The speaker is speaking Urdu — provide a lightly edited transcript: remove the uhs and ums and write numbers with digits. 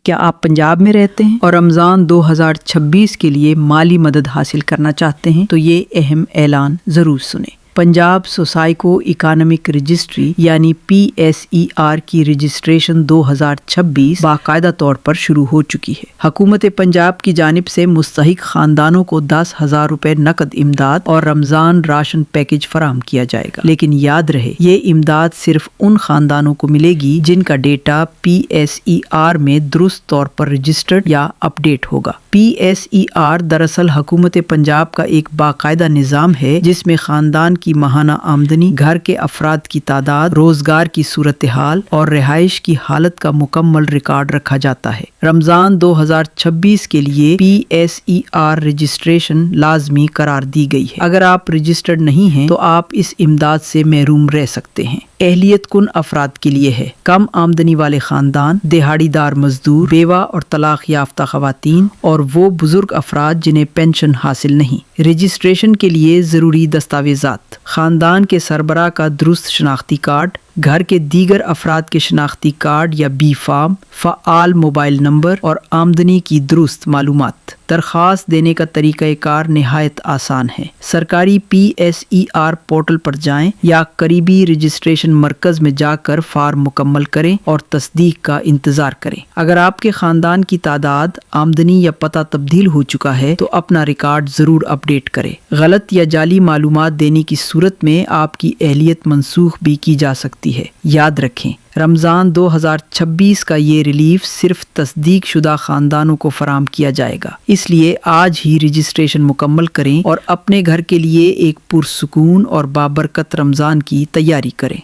کیا آپ پنجاب میں رہتے ہیں اور رمضان 2026 کے لیے مالی مدد حاصل کرنا چاہتے ہیں تو یہ اہم اعلان ضرور سنیں۔ پنجاب سوسائیکو اکانومک رجسٹری یعنی PSER کی رجسٹریشن 2026 باقاعدہ طور پر شروع ہو چکی ہے۔ حکومت پنجاب کی جانب سے مستحق خاندانوں کو 10,000 روپے نقد امداد اور رمضان راشن پیکج فراہم کیا جائے گا، لیکن یاد رہے یہ امداد صرف ان خاندانوں کو ملے گی جن کا ڈیٹا PSER میں درست طور پر رجسٹرڈ یا اپ ڈیٹ ہوگا۔ PSER دراصل حکومت پنجاب کا ایک باقاعدہ نظام ہے جس میں خاندان کی ماہانہ آمدنی، گھر کے افراد کی تعداد، روزگار کی صورتحال اور رہائش کی حالت کا مکمل ریکارڈ رکھا جاتا ہے۔ رمضان 2026 کے لیے PSER رجسٹریشن لازمی قرار دی گئی ہے۔ اگر آپ رجسٹرڈ نہیں ہیں تو آپ اس امداد سے محروم رہ سکتے ہیں۔ اہلیت کن افراد کے لیے ہے: کم آمدنی والے خاندان، دہاڑی دار مزدور، بیوہ اور طلاق یافتہ خواتین اور وہ بزرگ افراد جنہیں پینشن حاصل نہیں۔ رجسٹریشن کے لیے ضروری دستاویزات: خاندان کے سربراہ کا درست شناختی کارڈ، گھر کے دیگر افراد کے شناختی کارڈ یا B فارم، فعال موبائل نمبر اور آمدنی کی درست معلومات۔ درخواست دینے کا طریقہ کار نہایت آسان ہے۔ سرکاری PSER پورٹل پر جائیں یا قریبی رجسٹریشن مرکز میں جا کر فارم مکمل کریں اور تصدیق کا انتظار کریں۔ اگر آپ کے خاندان کی تعداد، آمدنی یا پتہ تبدیل ہو چکا ہے تو اپنا ریکارڈ ضرور اپ ڈیٹ کریں۔ غلط یا جعلی معلومات دینے کی صورت میں آپ کی اہلیت منسوخ بھی کی جا سکتی ہے۔ یاد رکھیں، رمضان 2026 کا یہ ریلیف صرف تصدیق شدہ خاندانوں کو فراہم کیا جائے گا، اس لیے آج ہی رجسٹریشن مکمل کریں اور اپنے گھر کے لیے ایک پرسکون اور بابرکت رمضان کی تیاری کریں۔